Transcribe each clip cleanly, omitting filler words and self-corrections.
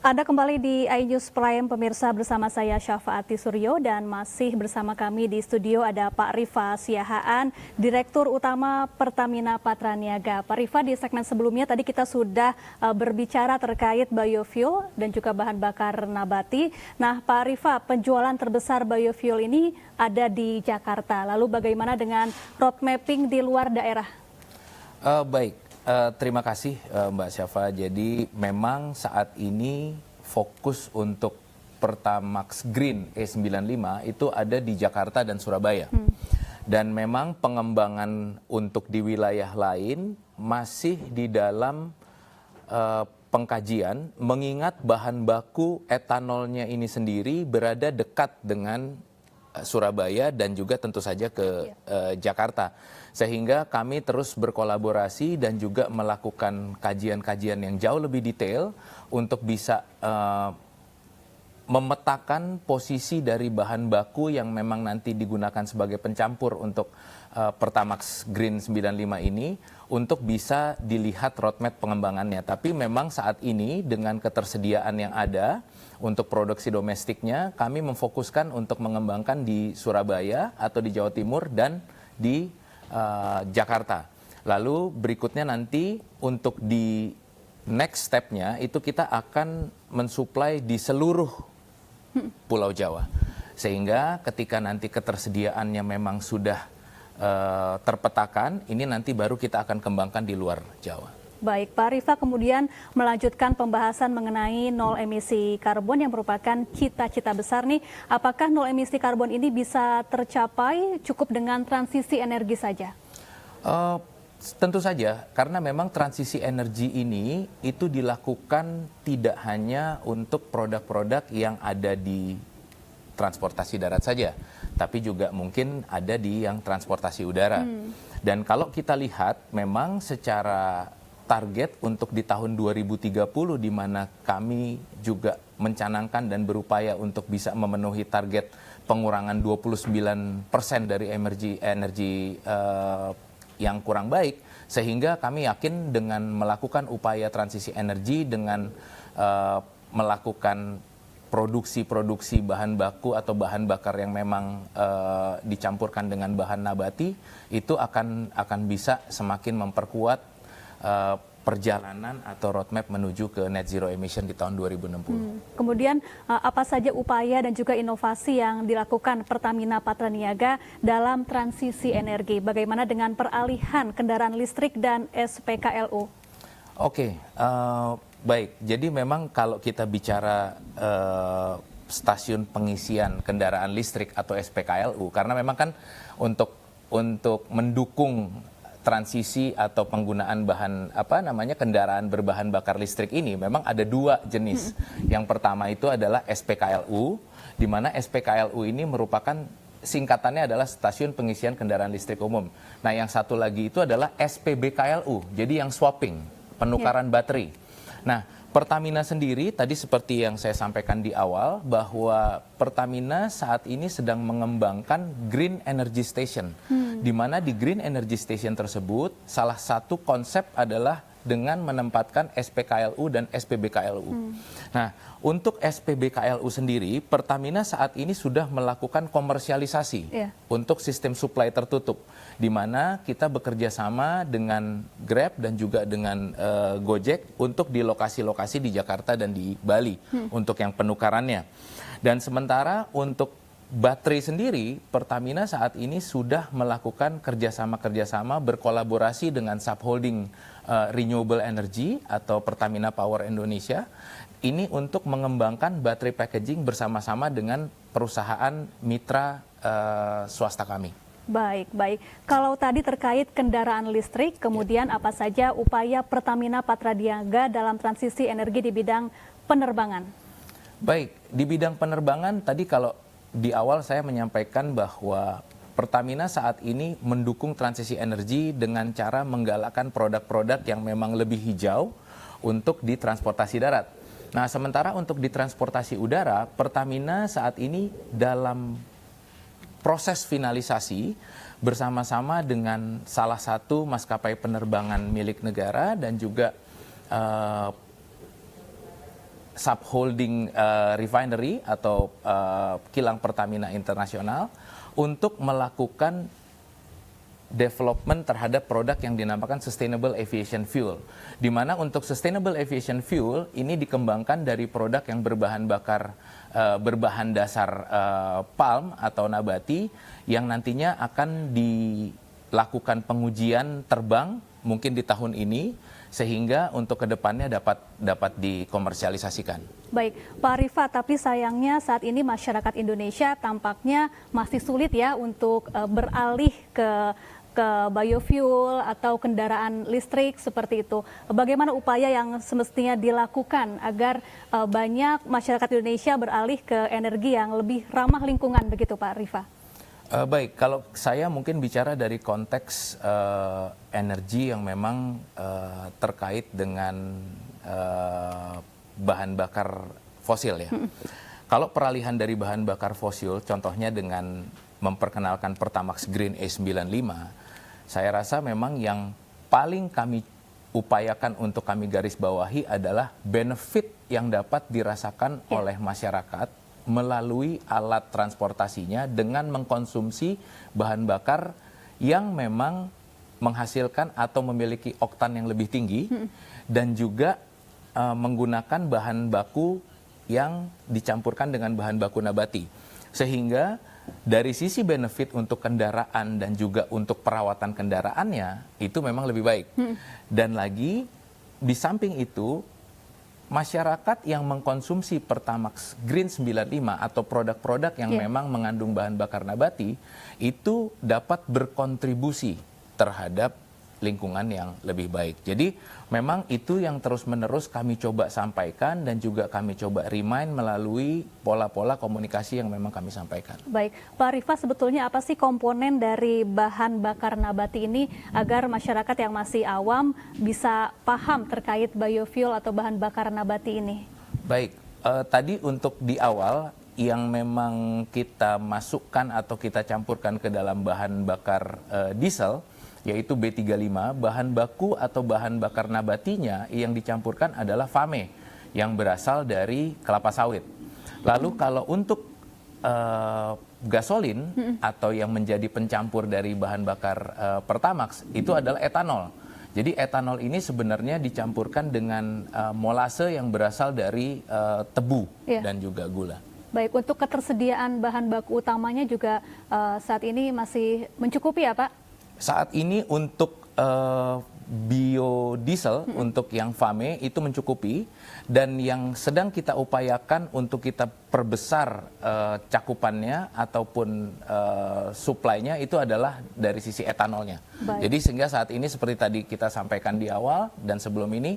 Anda kembali di iNews Prime, pemirsa, bersama saya Syafaati Suryo, dan masih bersama kami di studio ada Pak Rifa Siahaan, Direktur Utama Pertamina Patraniaga. Pak Rifa, di segmen sebelumnya tadi kita sudah berbicara terkait biofuel dan juga bahan bakar nabati. Nah, Pak Rifa, penjualan terbesar biofuel ini ada di Jakarta. Lalu bagaimana dengan road mapping di luar daerah? Baik. Terima kasih Mbak Syafa. Jadi memang saat ini fokus untuk Pertamax Green E95 itu ada di Jakarta dan Surabaya. Dan memang pengembangan untuk di wilayah lain masih di dalam pengkajian, mengingat bahan baku etanolnya ini sendiri berada dekat dengan Surabaya dan juga tentu saja ke Jakarta. Sehingga kami terus berkolaborasi dan juga melakukan kajian-kajian yang jauh lebih detail untuk bisa memetakan posisi dari bahan baku yang memang nanti digunakan sebagai pencampur untuk Pertamax Green 95 ini untuk bisa dilihat roadmap pengembangannya. Tapi memang saat ini dengan ketersediaan yang ada untuk produksi domestiknya, kami memfokuskan untuk mengembangkan di Surabaya atau di Jawa Timur dan di Jakarta. Lalu berikutnya nanti untuk di next step-nya itu kita akan mensuplai di seluruh Pulau Jawa. Sehingga ketika nanti ketersediaannya memang sudah terpetakan, ini nanti baru kita akan kembangkan di luar Jawa. Baik, Pak Rifa kemudian melanjutkan pembahasan mengenai nol emisi karbon yang merupakan cita-cita besar nih. Apakah nol emisi karbon ini bisa tercapai cukup dengan transisi energi saja? Tentu saja, karena memang transisi energi ini itu dilakukan tidak hanya untuk produk-produk yang ada di transportasi darat saja, tapi juga mungkin ada di yang transportasi udara. Dan kalau kita lihat, memang secara target untuk di tahun 2030 di mana kami juga mencanangkan dan berupaya untuk bisa memenuhi target pengurangan 29% dari energi yang kurang baik, sehingga kami yakin dengan melakukan upaya transisi energi dengan melakukan produksi bahan baku atau bahan bakar yang memang dicampurkan dengan bahan nabati itu akan bisa semakin memperkuat perjalanan atau roadmap menuju ke net zero emission di tahun 2060. Kemudian apa saja upaya dan juga inovasi yang dilakukan Pertamina Patraniaga dalam transisi energi? Bagaimana dengan peralihan kendaraan listrik dan SPKLU? Oke, baik. Jadi memang kalau kita bicara stasiun pengisian kendaraan listrik atau SPKLU, karena memang kan untuk mendukung transisi atau penggunaan kendaraan berbahan bakar listrik ini memang ada dua jenis. Yang pertama itu adalah SPKLU, di mana SPKLU ini merupakan singkatannya adalah stasiun pengisian kendaraan listrik umum. Nah, yang satu lagi itu adalah SPBKLU, jadi yang swapping, penukaran baterai. Nah, Pertamina sendiri tadi seperti yang saya sampaikan di awal bahwa Pertamina saat ini sedang mengembangkan Green Energy Station. Di mana di Green Energy Station tersebut salah satu konsep adalah dengan menempatkan SPKLU dan SPBKLU. Nah, untuk SPBKLU sendiri, Pertamina saat ini sudah melakukan komersialisasi untuk sistem supply tertutup, di mana kita bekerja sama dengan Grab dan juga dengan Gojek untuk di lokasi-lokasi di Jakarta dan di Bali untuk yang penukarannya. Dan sementara untuk baterai sendiri, Pertamina saat ini sudah melakukan kerjasama berkolaborasi dengan subholding Renewable Energy atau Pertamina Power Indonesia. Ini untuk mengembangkan baterai packaging bersama-sama dengan perusahaan mitra swasta kami. Baik. Kalau tadi terkait kendaraan listrik, kemudian apa saja upaya Pertamina Patraniaga dalam transisi energi di bidang penerbangan? Baik, di bidang penerbangan tadi kalau di awal saya menyampaikan bahwa Pertamina saat ini mendukung transisi energi dengan cara menggalakkan produk-produk yang memang lebih hijau untuk di transportasi darat. Nah, sementara untuk di transportasi udara, Pertamina saat ini dalam proses finalisasi bersama-sama dengan salah satu maskapai penerbangan milik negara dan juga subholding refinery atau kilang Pertamina Internasional untuk melakukan development terhadap produk yang dinamakan Sustainable Aviation Fuel. Di mana untuk Sustainable Aviation Fuel ini dikembangkan dari produk yang berbahan bakar berbahan dasar palm atau nabati yang nantinya akan dilakukan pengujian terbang mungkin di tahun ini sehingga untuk kedepannya dapat dikomersialisasikan. Baik, Pak Rifa, tapi sayangnya saat ini masyarakat Indonesia tampaknya masih sulit ya untuk beralih ke biofuel atau kendaraan listrik seperti itu. Bagaimana upaya yang semestinya dilakukan agar banyak masyarakat Indonesia beralih ke energi yang lebih ramah lingkungan begitu Pak Rifa? Baik, kalau saya mungkin bicara dari konteks energi yang memang terkait dengan bahan bakar fosil ya. Kalau peralihan dari bahan bakar fosil, contohnya dengan memperkenalkan Pertamax Green E95, saya rasa memang yang paling kami upayakan untuk kami garis bawahi adalah benefit yang dapat dirasakan oleh masyarakat melalui alat transportasinya dengan mengkonsumsi bahan bakar yang memang menghasilkan atau memiliki oktan yang lebih tinggi dan juga menggunakan bahan baku yang dicampurkan dengan bahan baku nabati. Sehingga dari sisi benefit untuk kendaraan dan juga untuk perawatan kendaraannya itu memang lebih baik. Dan lagi di samping itu masyarakat yang mengkonsumsi Pertamax Green 95 atau produk-produk yang memang mengandung bahan bakar nabati itu dapat berkontribusi terhadap lingkungan yang lebih baik. Jadi memang itu yang terus-menerus kami coba sampaikan dan juga kami coba remind melalui pola-pola komunikasi yang memang kami sampaikan. Baik, Pak Rifa, sebetulnya apa sih komponen dari bahan bakar nabati ini agar masyarakat yang masih awam bisa paham terkait biofuel atau bahan bakar nabati ini? Baik, tadi untuk di awal yang memang kita masukkan atau kita campurkan ke dalam bahan bakar diesel, yaitu B35, bahan baku atau bahan bakar nabatinya yang dicampurkan adalah FAME yang berasal dari kelapa sawit. Lalu kalau untuk gasolin atau yang menjadi pencampur dari bahan bakar Pertamax itu adalah etanol. Jadi etanol ini sebenarnya dicampurkan dengan molase yang berasal dari tebu dan juga gula. Baik, untuk ketersediaan bahan baku utamanya juga saat ini masih mencukupi ya Pak? Saat ini untuk biodiesel, untuk yang FAME itu mencukupi, dan yang sedang kita upayakan untuk kita perbesar cakupannya ataupun suplainya itu adalah dari sisi etanolnya. Baik. Jadi sehingga saat ini seperti tadi kita sampaikan di awal dan sebelum ini,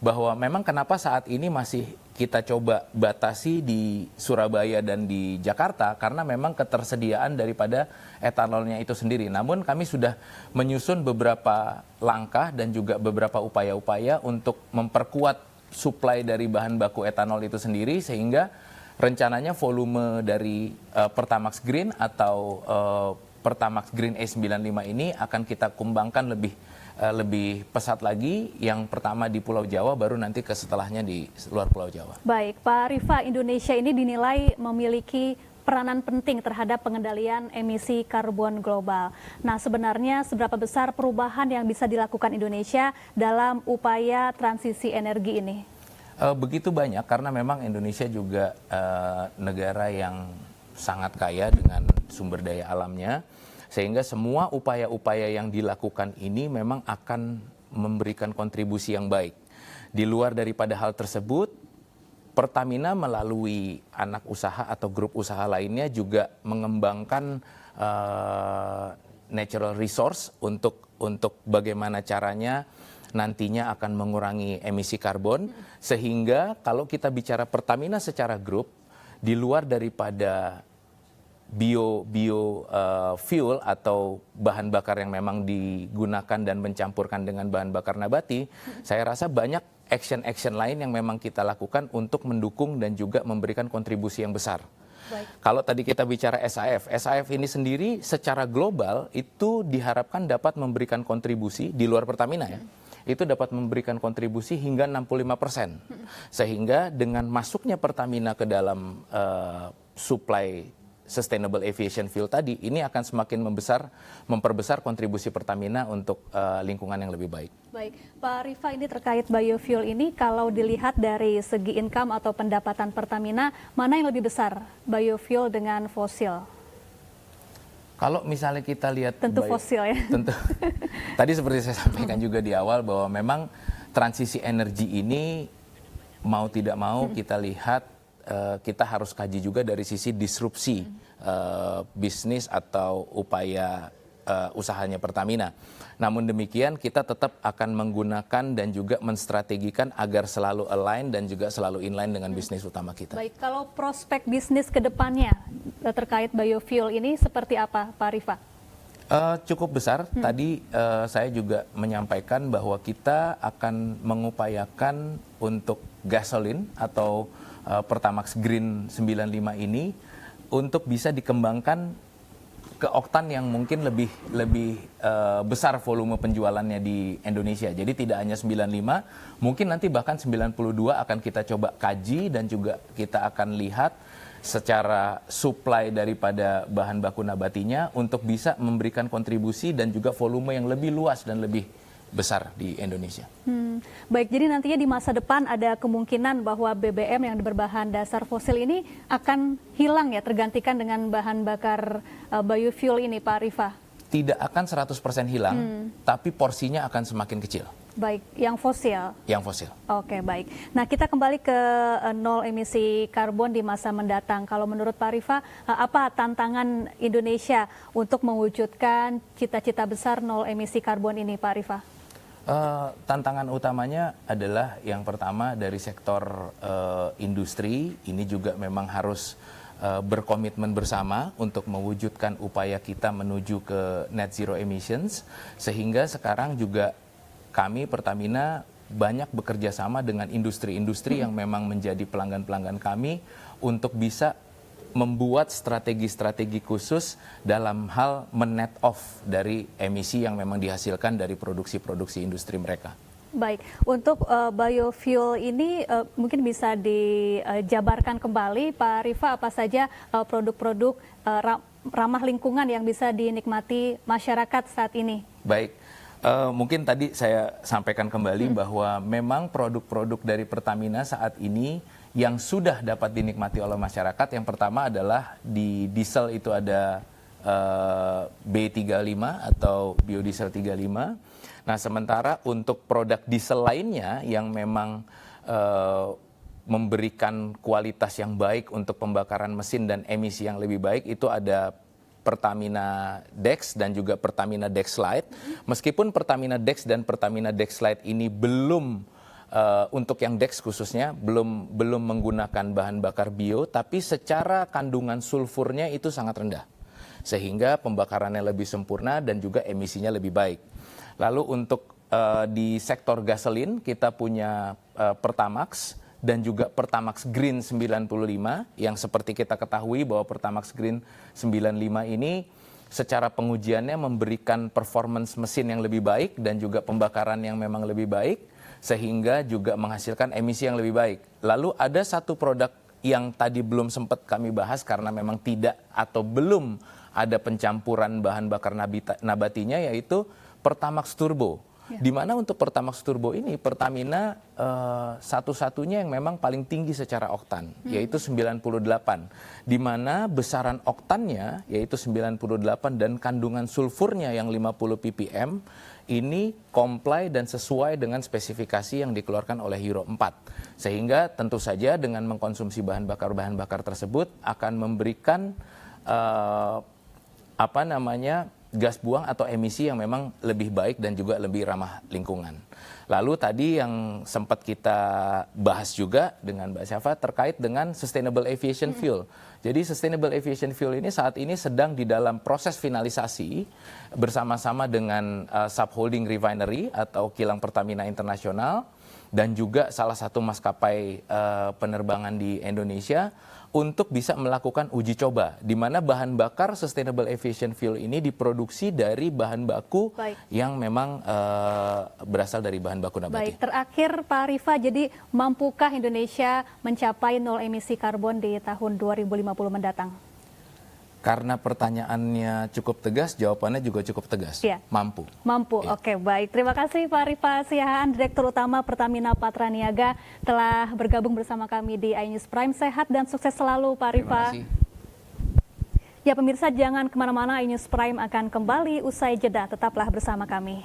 bahwa memang kenapa saat ini masih kita coba batasi di Surabaya dan di Jakarta karena memang ketersediaan daripada etanolnya itu sendiri. Namun kami sudah menyusun beberapa langkah dan juga beberapa upaya-upaya untuk memperkuat suplai dari bahan baku etanol itu sendiri sehingga rencananya volume dari Pertamax Green atau Pertamax Green E95 ini akan kita kembangkan lebih pesat lagi, yang pertama di Pulau Jawa, baru nanti ke setelahnya di luar Pulau Jawa. Baik, Pak Rifa, Indonesia ini dinilai memiliki peranan penting terhadap pengendalian emisi karbon global. Nah, sebenarnya seberapa besar perubahan yang bisa dilakukan Indonesia dalam upaya transisi energi ini? Begitu banyak, karena memang Indonesia juga negara yang sangat kaya dengan sumber daya alamnya. Sehingga semua upaya-upaya yang dilakukan ini memang akan memberikan kontribusi yang baik. Di luar daripada hal tersebut, Pertamina melalui anak usaha atau grup usaha lainnya juga mengembangkan natural resource untuk bagaimana caranya nantinya akan mengurangi emisi karbon. Sehingga kalau kita bicara Pertamina secara grup, di luar daripada biofuel atau bahan bakar yang memang digunakan dan mencampurkan dengan bahan bakar nabati, saya rasa banyak action-action lain yang memang kita lakukan untuk mendukung dan juga memberikan kontribusi yang besar. Baik. Kalau tadi kita bicara SAF ini sendiri secara global itu diharapkan dapat memberikan kontribusi di luar Pertamina ya. itu dapat memberikan kontribusi hingga 65%. Sehingga dengan masuknya Pertamina ke dalam supply Sustainable Aviation Fuel tadi, ini akan semakin memperbesar kontribusi Pertamina untuk lingkungan yang lebih baik. Baik, Pak Rifa, ini terkait biofuel ini, kalau dilihat dari segi income atau pendapatan Pertamina, mana yang lebih besar, biofuel dengan fosil? Kalau misalnya kita lihat tentu fosil ya. Tentu. Tadi seperti saya sampaikan juga di awal bahwa memang transisi energi ini mau tidak mau kita lihat kita harus kaji juga dari sisi disrupsi bisnis atau upaya usahanya Pertamina. Namun demikian kita tetap akan menggunakan dan juga menstrategikan agar selalu align dan juga selalu inline dengan bisnis utama kita. Baik, kalau prospek bisnis ke depannya terkait biofuel ini seperti apa, Pak Rifa? Cukup besar. Tadi saya juga menyampaikan bahwa kita akan mengupayakan untuk gasolin atau Pertamax Green 95 ini untuk bisa dikembangkan ke oktan yang mungkin lebih besar volume penjualannya di Indonesia. Jadi tidak hanya 95, mungkin nanti bahkan 92 akan kita coba kaji dan juga kita akan lihat secara supply daripada bahan baku nabatinya untuk bisa memberikan kontribusi dan juga volume yang lebih luas dan lebih besar di Indonesia. Baik, jadi nantinya di masa depan ada kemungkinan bahwa BBM yang berbahan dasar fosil ini akan hilang ya, tergantikan dengan bahan bakar biofuel ini, Pak Rifa? Tidak akan 100% hilang, tapi porsinya akan semakin kecil. Baik, yang fosil? Yang fosil. Oke, baik. Nah, kita kembali ke nol emisi karbon di masa mendatang. Kalau menurut Pak Rifa, apa tantangan Indonesia untuk mewujudkan cita-cita besar nol emisi karbon ini, Pak Rifa? Tantangan utamanya adalah yang pertama dari sektor industri, ini juga memang harus berkomitmen bersama untuk mewujudkan upaya kita menuju ke net zero emissions, sehingga sekarang juga kami Pertamina banyak bekerja sama dengan industri-industri yang memang menjadi pelanggan-pelanggan kami untuk bisa membuat strategi-strategi khusus dalam hal men-net off dari emisi yang memang dihasilkan dari produksi-produksi industri mereka. Baik, untuk biofuel ini mungkin bisa dijabarkan kembali, Pak Rifa, apa saja produk-produk ramah lingkungan yang bisa dinikmati masyarakat saat ini? Baik, mungkin tadi saya sampaikan kembali bahwa memang produk-produk dari Pertamina saat ini yang sudah dapat dinikmati oleh masyarakat, yang pertama adalah di diesel itu ada B35 atau biodiesel 35. Nah, sementara untuk produk diesel lainnya yang memang memberikan kualitas yang baik untuk pembakaran mesin dan emisi yang lebih baik, itu ada Pertamina Dex dan juga Pertamina Dex Lite. Meskipun Pertamina Dex dan Pertamina Dex Lite ini belum untuk yang Dex khususnya belum menggunakan bahan bakar bio, tapi secara kandungan sulfurnya itu sangat rendah, sehingga pembakarannya lebih sempurna dan juga emisinya lebih baik. Lalu untuk di sektor gasolin kita punya Pertamax dan juga Pertamax Green 95, yang seperti kita ketahui bahwa Pertamax Green 95 ini secara pengujiannya memberikan performance mesin yang lebih baik dan juga pembakaran yang memang lebih baik, sehingga juga menghasilkan emisi yang lebih baik. Lalu ada satu produk yang tadi belum sempat kami bahas karena memang tidak atau belum ada pencampuran bahan bakar nabatinya, yaitu Pertamax Turbo. Di mana untuk Pertamax Turbo ini Pertamina satu-satunya yang memang paling tinggi secara oktan, yaitu 98. Di mana besaran oktannya yaitu 98 dan kandungan sulfurnya yang 50 ppm ini comply dan sesuai dengan spesifikasi yang dikeluarkan oleh Euro 4. Sehingga tentu saja dengan mengkonsumsi bahan bakar tersebut akan memberikan gas buang atau emisi yang memang lebih baik dan juga lebih ramah lingkungan. Lalu tadi yang sempat kita bahas juga dengan Mbak Syafa terkait dengan Sustainable Aviation Fuel. Jadi Sustainable Aviation Fuel ini saat ini sedang di dalam proses finalisasi bersama-sama dengan Subholding Refinery atau kilang Pertamina Internasional dan juga salah satu maskapai penerbangan di Indonesia untuk bisa melakukan uji coba, di mana bahan bakar sustainable aviation fuel ini diproduksi dari bahan baku yang memang berasal dari bahan baku nabati. Baik, terakhir Pak Rifa, jadi mampukah Indonesia mencapai nol emisi karbon di tahun 2050 mendatang? Karena pertanyaannya cukup tegas, jawabannya juga cukup tegas. Ya. Mampu. Mampu, Ya. Oke, baik. Terima kasih Pak Rifa Siahaan, Direktur Utama Pertamina Patraniaga, telah bergabung bersama kami di iNews Prime. Sehat dan sukses selalu Pak Rifa. Terima kasih. Ya pemirsa, jangan kemana-mana, iNews Prime akan kembali usai jeda. Tetaplah bersama kami.